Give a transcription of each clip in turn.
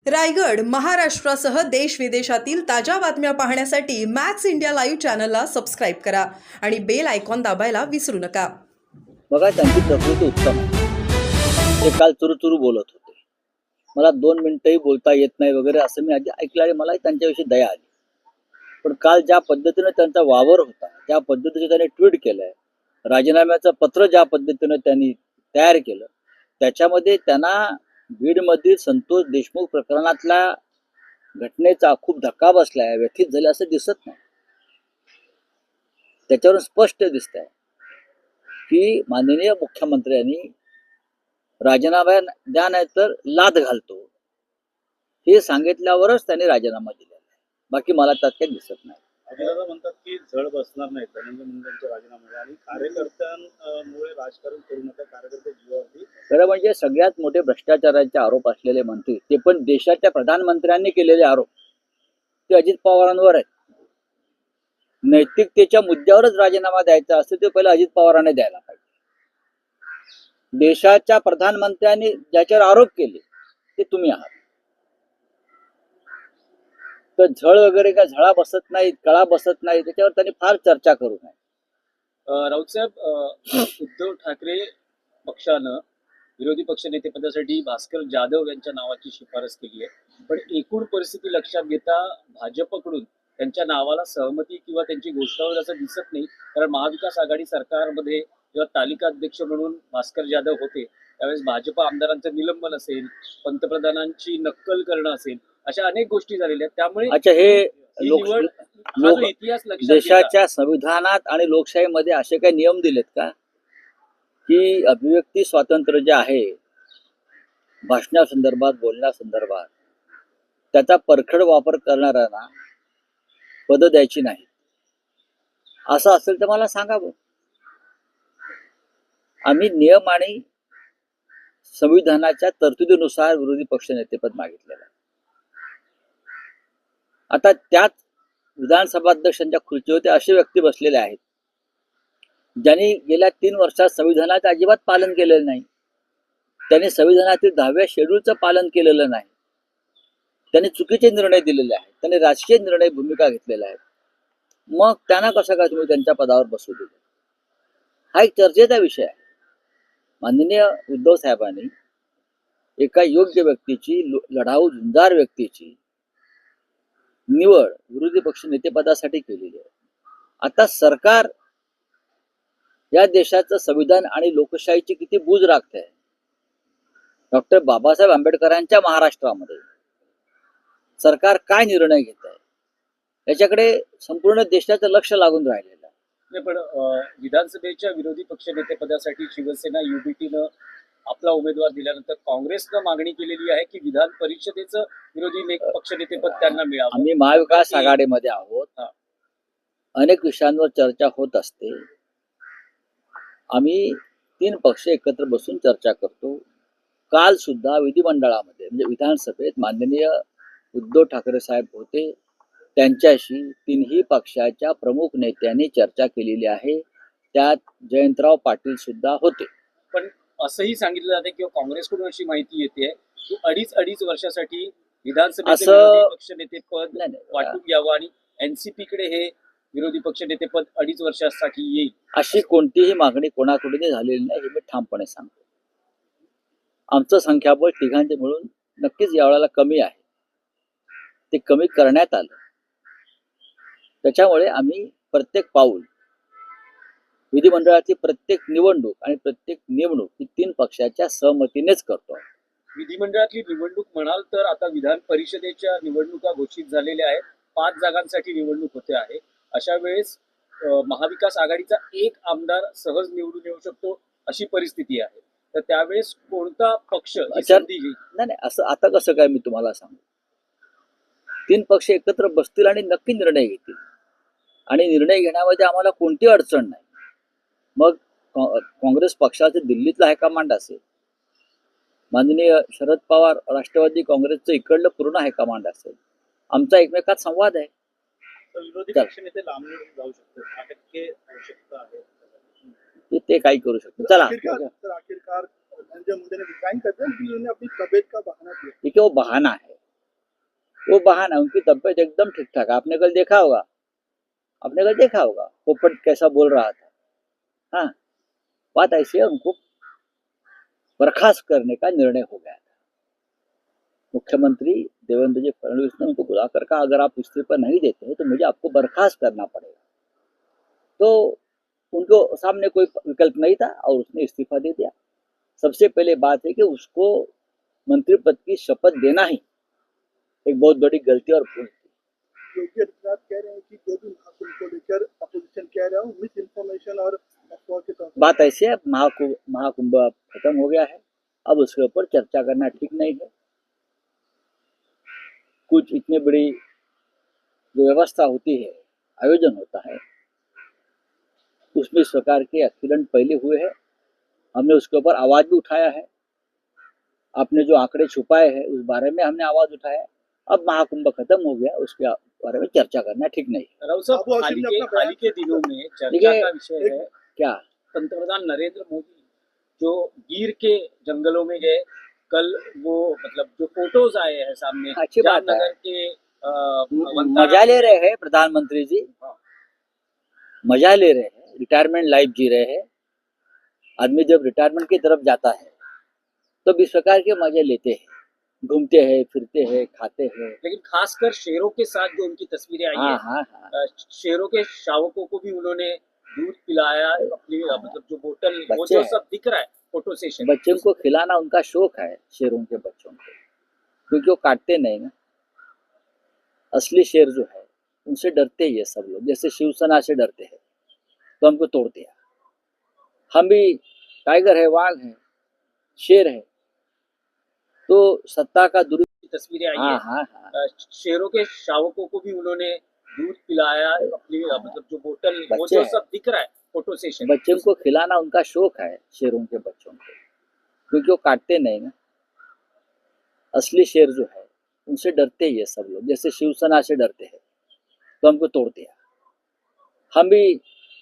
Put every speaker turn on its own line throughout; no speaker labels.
रायगड महाराष्ट्रासह देश विदेशातील ताज्या बातम्या पाहण्यासाठी मॅक्स इंडिया लाईव्ह चॅनलला सबस्क्राईब करा आणि बेल आयकॉन दाबायला विसरू नका.
बघा, त्यांची प्रकृती उत्तम आहे. ते काल चुरूचुरू बोलत होते. मला 2 मिनिटंही बोलता येत नाही वगैरे असं मी आधी ऐकलं आणि मला त्यांच्याविषयी दया आली. पण काल ज्या पद्धतीने त्यांचा वावर होता, ज्या पद्धतीने त्यांनी ट्विट केलंय, राजीनाम्याचं पत्र ज्या पद्धतीने त्यांनी तयार केलं, त्याच्यामध्ये त्यांना बीडमधील संतोष देशमुख प्रकरणातल्या घटनेचा खूप धक्का बसलाय, व्यथित झाले असं दिसत नाही. त्याच्यावरून स्पष्ट दिसत आहे की माननीय मुख्यमंत्र्यांनी राजीनामा द्या नाही तर लाद घालतो हे सांगितल्यावरच त्यांनी राजीनामा दिला. बाकी मला त्यात काही दिसत नाही.
अजितदादा म्हणतात की झळ बसणार नाही धनंजय मुंडेंच्या राजीनाम्याला आणि कार्यकर्त्यांमुळे राजकारण करू नका, कार्यकर्ते जीवावरती.
खरं म्हणजे सगळ्यात मोठे भ्रष्टाचाराचे आरोप असलेले मंत्री, ते पण देशाच्या प्रधानमंत्र्यांनी केलेले आरोप, ते अजित पवारांवर आहेत. नैतिकतेच्या मुद्द्यावरच राजीनामा द्यायचा असेल ते पहिला अजित पवारांनी द्यायला पाहिजे. देशाच्या प्रधानमंत्र्यांनी ज्याच्यावर आरोप केले ते तुम्ही आहात. तर झळ वगैरे काय झळा बसत नाहीत, कळा बसत नाही, त्याच्यावर त्यांनी फार चर्चा करू नये.
राऊत साहेब, उद्धव ठाकरे पक्षानं विरोधी पक्षनेतेपदासाठी भास्कर जाधव यांच्या नावाची शिफारस केली आहे, पण एकूण परिस्थिती लक्षात घेता भाजपकडून त्यांच्या नावाला सहमती किंवा त्यांची घोषणा होईल असं दिसत नाही. कारण महाविकास आघाडी सरकारमध्ये जेव्हा तालिका अध्यक्ष म्हणून भास्कर जाधव होते त्यावेळेस भाजप आमदारांचं निलंबन असेल, पंतप्रधानांची नक्कल करणं असेल, अशा अनेक गोष्टी झालेल्या आहेत. त्यामुळे
अच्छा, हे
इतिहास
देशाच्या संविधानात आणि लोकशाहीमध्ये असे काही नियम दिलेत का की अभिव्यक्ती स्वातंत्र्य जे आहे भाषणासंदर्भात, बोलण्यासंदर्भात, त्याचा परखड वापर करणाऱ्यांना पद द्यायची नाही, असं असेल तर मला सांगावं. आम्ही नियम आणि संविधानाच्या तरतुदीनुसार विरोधी पक्षनेतेपद मागितलेलं आहे. आता त्याच विधानसभा अध्यक्षांच्या खुर्चीवर ते असे व्यक्ती बसलेले आहेत ज्यांनी गेल्या 3 वर्षात संविधानाचं अजिबात पालन केलेलं नाही. त्यांनी संविधानातील 10व्या शेड्यूलचं पालन केलेलं नाही. त्यांनी चुकीचे निर्णय दिलेले आहेत. त्यांनी राजकीय निर्णय भूमिका घेतलेल्या आहेत. मग त्यांना कसं काय तुम्ही त्यांच्या पदावर बसू दिले? हा एक चर्चेचा विषय आहे. माननीय उद्धव साहेबांनी एका योग्य व्यक्तीची, लढाऊ झुंजार व्यक्तीची निवड विरोधी पक्ष नेतेपदासाठी केलेली आहे. आता सरकार या देशाचं संविधान आणि लोकशाहीची किती बूज राखते. डॉक्टर बाबासाहेब आंबेडकरांच्या महाराष्ट्रामध्ये सरकार काय निर्णय घेत आहे याच्याकडे संपूर्ण देशाचं लक्ष लागून राहिलेलं आहे.
पण विधानसभेच्या विरोधी पक्षनेतेपदासाठी शिवसेना युबीटीनं आपला उमेदवार दिल्यानंतर काँग्रेसनं मागणी केलेली आहे की विधान परिषदेचं विरोधी पक्षनेतेपद त्यांना मिळावं.
आम्ही महाविकास आघाडीमध्ये आहोत. अनेक विषयांवर चर्चा होत असते. आम्ही 3 पक्ष एकत्र बसून चर्चा करतो. काल सुद्धा विधिमंडळामध्ये म्हणजे विधानसभेत माननीय उद्धव ठाकरे साहेब होते. त्यांच्याशी 3ही पक्षाच्या प्रमुख नेत्यांनी चर्चा केलेली आहे. त्यात जयंतराव पाटील सुद्धा होते.
पण असंही सांगितलं जाते किंवा काँग्रेसकडून अशी माहिती येते की अडीच वर्षासाठी विधानसभेचं पक्षनेतेपद वाटून घ्यावं आणि एनसीपी कडे हे विरोधी पक्षनेतेपद 2.5 वर्षासाठी येईल.
अशी कोणतीही मागणी कोणाकडूनही झालेली नाही हे मी ठामपणे सांगतो. आमचं संख्याबळ तिघांचे मिळून नक्कीच यावेळेला कमी आहे. ते कमी करण्यात आलं. त्याच्यामुळे आम्ही प्रत्येक पाऊल, विधिमंडळाची प्रत्येक निवडणूक आणि प्रत्येक नेमणूक ही 3 पक्षाच्या सहमतीनेच करतो.
विधिमंडळातली निवडणूक म्हणाल तर आता विधान परिषदेच्या निवडणुका घोषित झालेल्या आहेत. 5 जागांसाठी निवडणूक होते आहे. अशा वेळेस महाविकास आघाडीचा एक आमदार सहज निवडून येऊ शकतो अशी परिस्थिती आहे. तर त्यावेळेस कोणता पक्ष
नाही, असं आता कसं काय मी तुम्हाला सांगू. 3 पक्ष एकत्र बसतील आणि नक्की निर्णय घेतील आणि निर्णय घेण्यामध्ये आम्हाला कोणती अडचण नाही. मग काँग्रेस पक्षाचं दिल्लीतला हायकमांड असेल, माननीय शरद पवार राष्ट्रवादी काँग्रेसचं इकडलं पूर्ण हायकमांड असेल, आमचा एकमेकात संवाद आहे.
विरोधी पक्षनेते लांब जाऊ शकतो. 10% आवश्यकता आहे.
ते काही करू शकतो. चला,
आखिरकार धनंजय मुंडे ने रिजाइन कर दिया, उन्होंने अपनी तबीयत का बहाना किया.
ठीक है, वो बहाना है. वो बहाना, उनकी तबीयत एकदम ठीक ठाक। आपने कल देखा होगा, पोपट कैसा बोल रहा था। हाँ, बात ऐसी है, उनको बर्खास्त करने का निर्णय हो गया था। मुख्यमंत्री देवेंद्र जी फडणवीस ने उनको बुलाकर कहा, अगर आप इस्तीफा नहीं देते हैं तो मुझे आपको बर्खास्त करना पड़ेगा। तो उनको सामने कोई विकल्प नहीं था और उसने इस्तीफा दे दिया। सबसे पहले बात है कि उसको मंत्री पद की शपथ देना ही एक बहुत बड़ी गलती और भूल थी।
योगी आदित्यनाथ कह रहे हैं कि जो भी महाकुंभ को लेकर अपोजिशन कह रहा है वो मिस इन्फॉर्मेशन और अफवाह के तौर पर।
बात ऐसी है, महाकुंभ अब खत्म हो गया है, अब उसके ऊपर चर्चा करना ठीक नहीं है। कुछ इतनी बड़ी जो व्यवस्था होती है, आयोजन होता है, उसमें इस प्रकार के एक्सीडेंट पहले हुए हैं। हमने उसके ऊपर आवाज भी उठाया है। आपने जो आंकड़े छुपाए हैं उस बारे में हमने आवाज उठाया है। अब महाकुंभ खत्म हो गया, उसके बारे में चर्चा करना ठीक नहीं है।
राव साहब,
अबू
हाल
हाशिम ने
ही
अपना
के दिनों में चर्चा
देखिए,
का विषय है
क्या
पंतप्रधान नरेंद्र मोदी जो गिर के जंगलों में गए। कल वो मतलब जो फोटोज आए हैं सामने,
अच्छी बात है।
जामनगर के वंतारा
मजा ले रहे हैं प्रधानमंत्री जी,
हाँ।
मजा ले रहे हैं, रिटायरमेंट लाइफ जी रहे हैं। आदमी जब रिटायरमेंट की तरफ जाता है तो इस प्रकार के मजे लेते हैं, घूमते हैं, फिरते हैं, खाते हैं।
लेकिन खासकर शेरों के साथ जो उनकी तस्वीरें आई
हाँ
है,
हाँ हाँ,
शेरों के शावकों को भी उन्होंने दूध पिलाया अपनी, मतलब जो बोतल वो
बच्चे
जो
हैं।
सब दिख रहा है फोटो सेशन।
बच्चों को खिलाना उनका शौक है, शेरों के बच्चों को, क्योंकि वो काटते नहीं ना। असली शेर जो है उनसे डरते ही है सब लोग, जैसे शिवसेना से डरते हैं तो हमको तोड़ दिया। हम भी टाइगर है, वाघ है, शेर है, तो सत्ता का
की तस्वीरें आई
हाँ
है,
हाँ हाँ,
शेरों के शावकों को भी उन्होंने दूध पिलाया अपनी, मतलब जो बोतल वो
बच्चे
जो
हैं।
सब दिख रहा है फोटो सेशन।
बच्चों को खिलाना उनका शौक है, शेरों के बच्चों को, क्योंकि वो काटते नहीं ना। असली शेर जो है उनसे डरते ही है सब लोग, जैसे शिवसेना से डरते हैं तो हमको तोड़ दिया। हम भी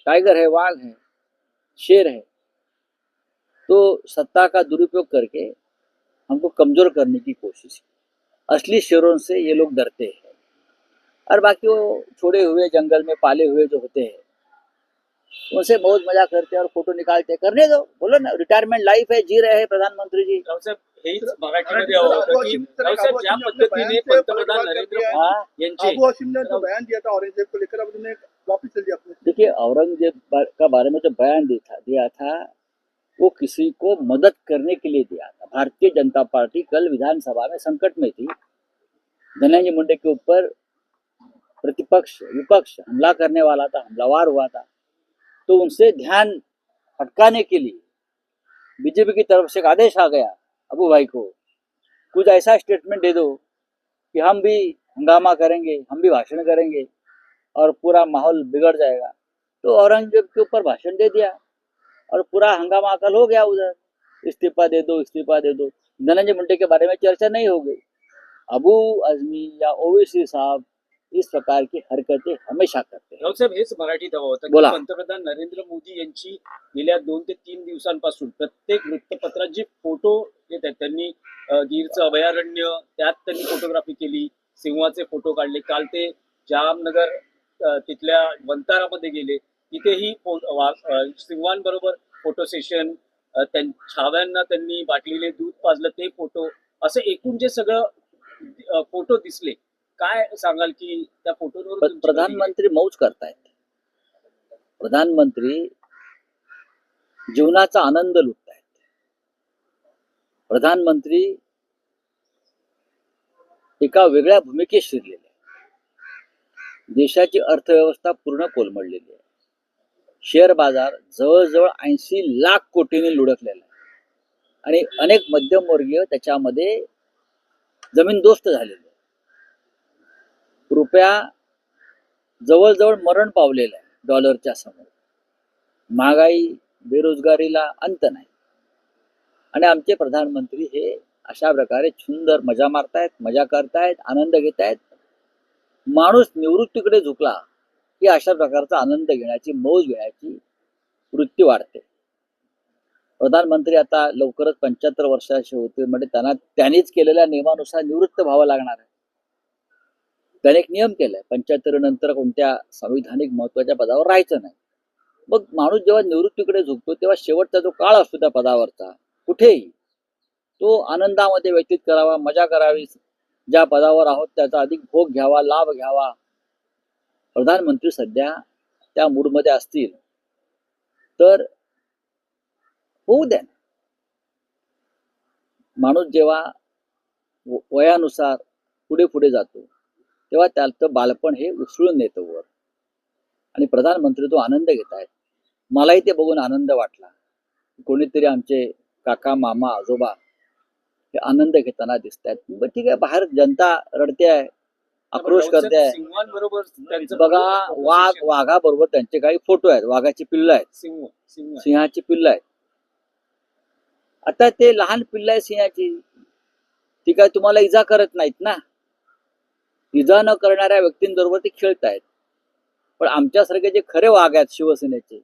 टाइगर है, वाघ है, शेर है, तो सत्ता का दुरुपयोग करके हमको कमजोर करने की कोशिश की। असली शेरों से ये लोग डरते हैं, और बाकी वो छोड़े हुए जंगल में पाले हुए जो होते हैं उनसे मौज मजा करते हैं और फोटो निकालते हैं। करने दो, बोलो ना, रिटायरमेंट लाइफ है, जी रहे हैं प्रधानमंत्री जी।
रावसाहेब, हेच मराठीमध्ये हवं होतं की रावसाहेब ज्या पद्धतीने पंतप्रधान नरेंद्र
हाँ,
मोदी यांचे
आबू हाशिम ने जो बयान दिया था औरंगजेब को लेकर, अब उन्होंने वापस ले लिया अपने।
देखिए, औरंगजेब का बारे में जो बयान दिया था वो किसी को मदद करने के लिए दिया था। भारतीय जनता पार्टी कल विधानसभा में संकट में थी, धनंजय मुंडे के ऊपर प्रतिपक्ष विपक्ष हमला करने वाला था, हमलावर हुआ था, तो उनसे ध्यान भटकाने के लिए बीजेपी की तरफ से एक आदेश आ गया अबू भाई को, कुछ ऐसा स्टेटमेंट दे दो कि हम भी हंगामा करेंगे, हम भी भाषण करेंगे और पूरा माहौल बिगड़ जाएगा। तो औरंगजेब के ऊपर भाषण दे दिया और पूरा हंगामा कल हो गया उधर, इस्तीफा दे दो, इस्तीफा दे दो। धनंजय मुंडे के बारे में चर्चा नहीं हो गई। अबू आजमी या ओवैसी साहब इस प्रकार की हरकतें हमेशा करते हैं।
रावसाहेब, हेच मराठीत हवं होतं की
बोला.
पंतप्रधान नरेंद्र मोदी यांची गेल्या 2 ते 3 दिवसांपासून प्रत्येक वृत्तपत्रात जे फोटो येत आहेत, त्यांनी गीरचं अभयारण्य त्यात त्यांनी फोटोग्राफी केली, सिंहाचे फोटो काढले. काल ते जामनगर तिथल्या वंतारामध्ये गेले, तिथेही सिंहांबरोबर फोटो सेशन, छाव्यांना त्यांनी बाटलीले दूध पाजलं ते फोटो, असं एकूण जे सगळं फोटो दिसले, काय सांगाल की त्या फोटोवर
प्रधानमंत्री मौज करतायत, प्रधानमंत्री जीवनाचा आनंद लुटतायत, प्रधानमंत्री एका वेगळ्या भूमिकेत शिरलेले आहे। देशाची अर्थव्यवस्था पूर्ण कोलमडलेली आहे। शेअर बाजार जवळजवळ 80 लाख कोटींनी लुडकलेला आहे आणि अनेक मध्यमवर्गीय त्याच्यामध्ये जमीनदोस्त झालेले आहे। रुपया जवळजवळ मरण पावलेला आहे डॉलरच्या समोर। महागाई, बेरोजगारीला अंत नाही, आणि आमचे प्रधानमंत्री हे अशा प्रकारे सुंदर मजा मारतायत, मजा करतायत, आनंद घेतायत। माणूस निवृत्तीकडे झुकला की अशा प्रकारचा आनंद घेण्याची, मौज घेण्याची वृत्ती वाढते। प्रधानमंत्री आता लवकरच 75 वर्षाचे होते, म्हणजे त्यांनीच केलेल्या नियमानुसार निवृत्त व्हावं लागणार आहे। त्याने एक नियम केलाय, 75 नंतर कोणत्या संविधानिक महत्वाच्या पदावर राहायचं नाही. मग माणूस जेव्हा निवृत्तीकडे झुकतो तेव्हा शेवटचा जो काळ असतो त्या पदावरचा, कुठेही तो आनंदामध्ये व्यतीत करावा, मजा करावी, ज्या पदावर आहोत त्याचा अधिक भोग घ्यावा, लाभ घ्यावा. प्रधानमंत्री सध्या त्या मूडमध्ये असतील तर होऊ द्या. माणूस जेव्हा वयानुसार पुढे पुढे जातो तेव्हा त्याचं बालपण हे उसळून येतं वर. आणि प्रधानमंत्री तो आनंद घेत आहेत. मलाही ते बघून आनंद वाटला. कोणीतरी आमचे काका, मामा, आजोबा हे आनंद घेताना दिसत आहेत. बरं ठीक आहे, बाहेर जनता रडते आहे, आक्रोश करते आहे.
सिंहांबरोबर त्यांचं
बघा, वाघाबरोबर त्यांचे काही फोटो आहेत, वाघाची पिल्ल आहेत, सिंहाची पिल्ल आहेत. आता ते लहान पिल्ल आहे सिंहाची, ती काय तुम्हाला इजा करत नाहीत ना. इजा न करणाऱ्या व्यक्तींबरोबर ते खेळत आहेत. पण आमच्यासारखे जे खरे वाघ आहेत शिवसेनेचे,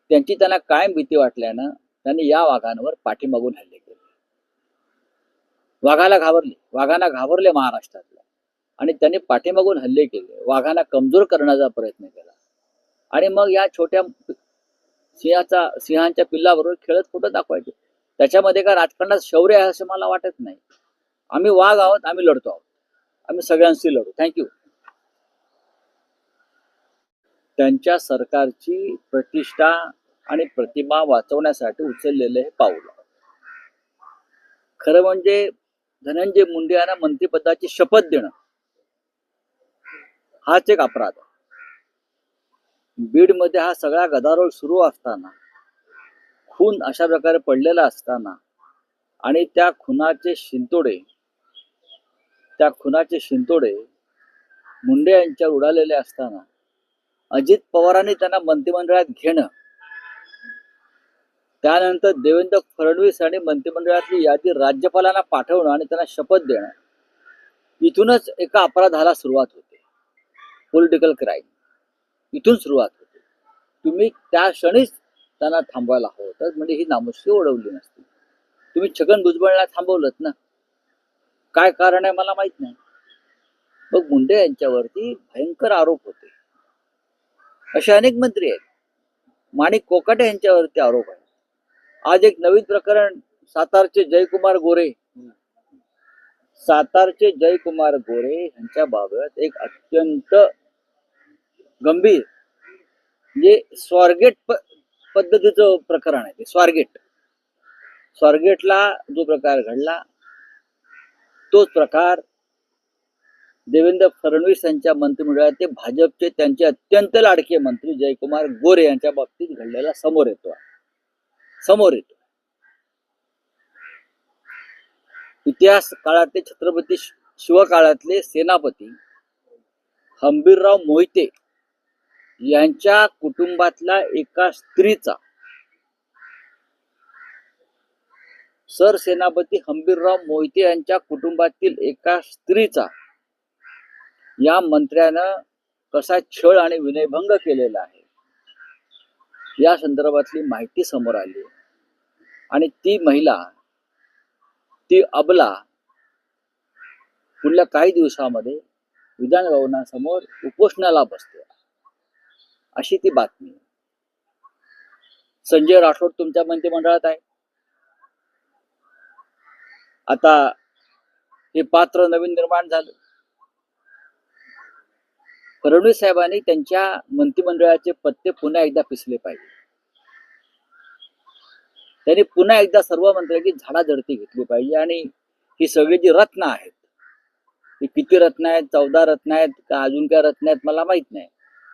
त्यांची त्यांना कायम भीती वाटल्यानं त्यांनी या वाघांवर पाठीमागून हल्ले केले. वाघांना घाबरले महाराष्ट्रातला, आणि त्यांनी पाठीमागून हल्ले केले, वाघांना कमजोर करण्याचा प्रयत्न केला. आणि मग या छोट्या सिंहांच्या पिल्लाबरोबर खेळत फोटो दाखवायचे. त्याच्यामध्ये काय राजकारणात शौर्य आहे असं मला वाटत नाही. आम्ही वाघ आहोत, आम्ही लढतो आहोत, आम्ही सगळ्यांशी लढू. थँक्यू. त्यांच्या सरकारची प्रतिष्ठा आणि प्रतिमा वाचवण्यासाठी उचललेले हे पाऊल. खरं म्हणजे धनंजय मुंडे यांना मंत्रिपदाची शपथ देणं हाच एक अपराध आहे. बीडमध्ये हा सगळा गदारोळ सुरू असताना, खून अशा प्रकारे पडलेला असताना, आणि त्या खुनाचे शिंतोडे मुंडे यांच्यावर उडालेले असताना अजित पवारांनी त्यांना मंत्रिमंडळात घेणं, त्यानंतर देवेंद्र फडणवीस आणि मंत्रिमंडळातली यादी राज्यपालांना पाठवणं आणि त्यांना शपथ देणं, इथूनच एका अपराधाला सुरुवात होते. पॉलिटिकल क्राईम इथून सुरुवात होते. तुम्ही त्या क्षणीच त्यांना थांबवायला हवं होतं, म्हणजे ही नामुष्की ओढवली नसती. तुम्ही छगन भुजबळला थांबवलं ना, काय कारण आहे मला माहित नाही. मग मुंडे यांच्यावरती भयंकर आरोप होते. असे अनेक मंत्री आहेत. माणिक कोकाटे यांच्यावरती आरोप आहे. आज एक नवीन प्रकरण, सातारचे जयकुमार गोरे यांच्या बाबत एक अत्यंत गंभीर, म्हणजे स्वारगेट पद्धतीचं प्रकरण आहे ते. स्वारगेटला जो प्रकार घडला तोच प्रकार देवेंद्र फडणवीस यांच्या मंत्रिमंडळात ते भाजपचे त्यांचे अत्यंत लाडके मंत्री जयकुमार गोरे यांच्या बाबतीत घडलेला समोर येतो. इतिहास काळातले छत्रपती शिवकाळातले सेनापती हंबीरराव मोहिते यांच्या कुटुंबातल्या एका स्त्रीचा, सरसेनापती हंबीरराव मोहिते यांच्या कुटुंबातील एका स्त्रीचा या मंत्र्यानं कसा छळ आणि विनयभंग केलेला आहे या संदर्भातली माहिती समोर आली. आणि ती महिला, ती अबला पुढल्या काही दिवसामध्ये विधान भवनासमोर उपोषणाला बसते, अशी ती बातमी. संजय राठोड तुमच्या मंत्रिमंडळात आहे. आता हे पात्र नवीन निर्माण झालं. फडणवीस साहेबांनी त्यांच्या मंत्रिमंडळाचे पत्ते पुन्हा एकदा पिसले पाहिजे. त्यांनी पुन्हा एकदा सर्व मंत्र्यांची झाडाझडती घेतली पाहिजे. आणि ही सगळी जी रत्न आहेत, ही किती रत्न आहेत, 14 रत्न आहेत का अजून काय रत्न आहेत मला माहित नाही,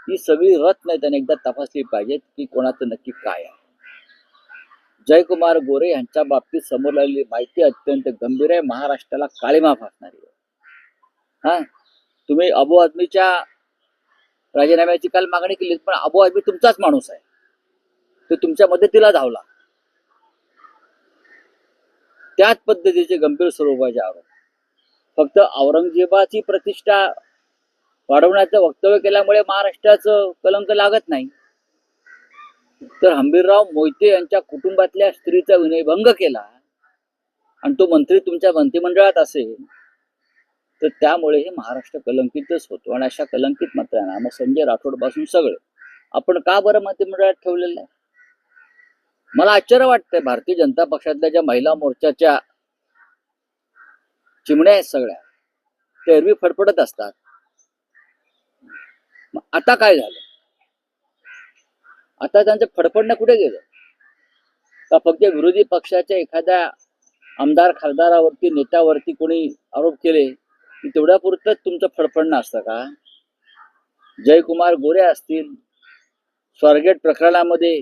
ही सगळी रत्न त्यांनी एकदा तपासली पाहिजेत की कोणाचं नक्की काय आहे. जयकुमार गोरे यांच्या बाबतीत समोर आलेली माहिती अत्यंत गंभीर आहे, महाराष्ट्राला काळीमा फासणारी आहे. तुम्ही अबू आझमीच्या राजीनाम्याची काल मागणी केली, पण अबू आझमी तुमचाच माणूस आहे, तो तुमच्या मदतीला धावला. त्याच पद्धतीचे गंभीर स्वरूपाचे आरोप. फक्त औरंगजेबाची प्रतिष्ठा वाढवण्याचं वक्तव्य केल्यामुळे महाराष्ट्राचं कलंक लागत नाही, तर हंबीरराव मोहिते यांच्या कुटुंबातल्या स्त्रीचा विनयभंग केला आणि तो मंत्री तुमच्या मंत्रिमंडळात असेल तर त्यामुळे हे महाराष्ट्र कलंकितच होतो. आणि अशा कलंकित मंत्र्यांना मग संजय राठोड पासून सगळे आपण का बरं मंत्रिमंडळात ठेवलेलं आहे? मला आश्चर्य वाटतंय. भारतीय जनता पक्षातल्या ज्या महिला मोर्चाच्या चिमण्या आहेत सगळ्या, त्या एरवी फडफडत असतात. मग आता काय झालं? आता त्यांचं फडफडणं कुठे गेलं? का फक्त विरोधी पक्षाच्या एखाद्या आमदार खासदारावरती नेत्यावरती कोणी आरोप केले की तेवढ्यापुरतंच तुमचं फडफडणं असतं का? जयकुमार गोरे असतील, स्वारगेट प्रकरणामध्ये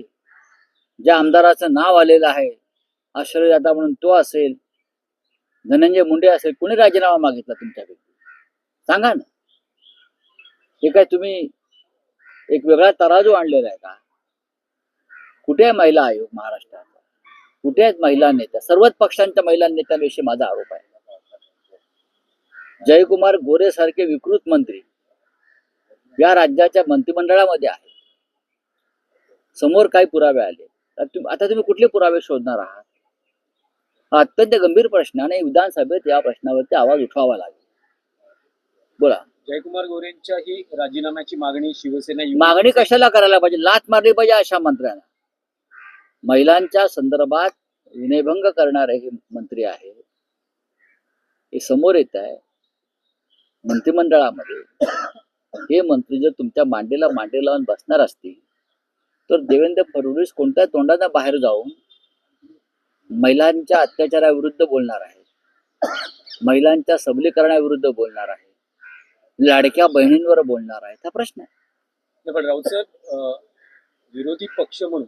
ज्या आमदाराचं नाव आलेलं आहे आश्रयदाता म्हणून तो असेल, धनंजय मुंडे असेल, कोणी राजीनामा मागितला तुमच्यापैकी? सांगा ना. हे काय तुम्ही एक वेगळा तराजू आणलेला आहे का? कुठे आहे महिला आयोग महाराष्ट्रात? कुठे आहेत महिला नेत्या? सर्वच पक्षांच्या महिला नेत्यांविषयी माझा आरोप आहे. जयकुमार गोरे सारखे विकृत मंत्री या राज्याच्या मंत्रिमंडळामध्ये आहेत. समोर काही पुरावे आले, आता तुम्ही कुठले पुरावे शोधणार आहात? हा अत्यंत गंभीर प्रश्न आणि विधानसभेत या प्रश्नावरती आवाज उठवावा लागेल. बोला.
जयकुमार गोरेंच्या ही राजीनाम्याची मागणी शिवसेना
मागणी कशाला करायला पाहिजे? लाथ मारली पाहिजे अशा मंत्र्यांना. महिलांच्या संदर्भात विनयभंग करणारे हे मंत्री आहे, हे समोर येत आहे मंत्रिमंडळामध्ये. हे मंत्री जर तुमच्या मांडीला मांडी लावून बसणार असतील तर देवेंद्र फडणवीस कोणत्या तोंडाने बाहेर जाऊन महिलांच्या अत्याचाराविरुद्ध बोलणार आहे, महिलांच्या सबलीकरणाविरुद्ध बोलणार आहे, लाडक्या बहिणींवर बोलणार आहे? हा प्रश्न आहे.
पण राऊतसाहेब, विरोधी पक्ष म्हणून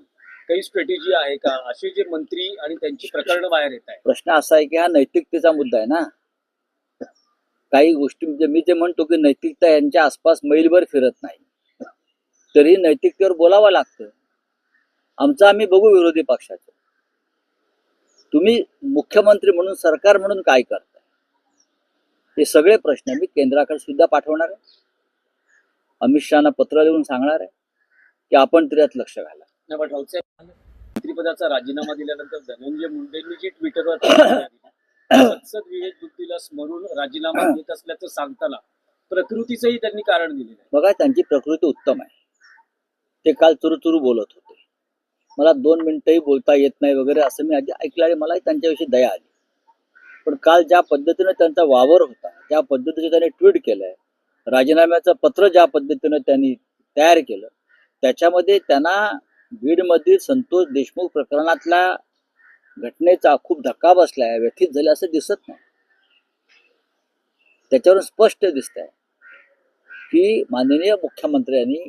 काही स्ट्रॅटेजी आहे का? असे जे मंत्री आणि त्यांची प्रकरणं बाहेर येत आहे.
प्रश्न असा आहे की हा नैतिकतेचा मुद्दा आहे ना. काही गोष्टी म्हणजे मी जे म्हणतो की नैतिकता यांच्या आसपास मैलभर फिरत नाही, तरी नैतिकतेवर बोलावं लागतं. आमचं आम्ही बघू विरोधी पक्षाचं. तुम्ही मुख्यमंत्री म्हणून, सरकार म्हणून काय करताय? हे सगळे प्रश्न मी केंद्राकडे सुद्धा पाठवणार आहे. अमित शहाना पत्र लिहून सांगणार आहे की आपण तरी यात लक्ष घाला.
नाही, पण राऊतसाहेब, मंत्रिपदाचा राजीनामा दिल्यानंतर धनंजय मुंडेंनी जी ट्विटरवर प्रतिक्रिया दिली, संसद विवेक बुद्धीला स्मरून राजीनामा देत असल्याचं सांगताना प्रकृतीचंही त्यांनी कारण दिलेलं आहे.
बघा, त्यांची प्रकृती उत्तम आहे. ते काल चुरूचुरू बोलत होते. मला 2 मिनिटंही बोलता येत नाही वगैरे असं मी आधी ऐकलं आणि मला त्यांच्याविषयी दया आली. पण काल ज्या पद्धतीने त्यांचा वावर होता, ज्या पद्धतीने त्यांनी ट्विट केलंय, राजीनाम्याचं पत्र ज्या पद्धतीने त्यांनी तयार केलं, त्याच्यामध्ये त्यांना बीडमधील संतोष देशमुख प्रकरणातल्या घटनेचा खूप धक्का बसलाय, व्यथित झाले असं दिसत नाही. त्याच्यावरून स्पष्ट दिसत आहे की माननीय मुख्यमंत्र्यांनी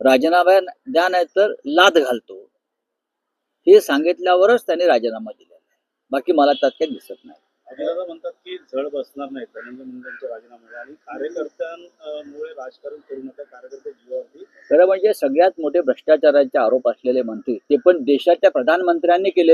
राजीनामा द्या नाही तर लाद घालतो हे सांगितल्यावरच त्यांनी राजीनामा दिलेला आहे. बाकी मला त्यात काही दिसत नाही.
अजितदादा म्हणतात की झड बसणार नाही धनंजय मुंडेंच्या राजीनाम्याला आणि कार्यकर्त्यांमुळे राजकारण करू नका, कार्यकर्ते जीवावरती.
खरं म्हणजे सगळ्यात मोठे भ्रष्टाचाराचे आरोप असलेले मंत्री, ते पण देशाच्या प्रधानमंत्र्यांनी केलेले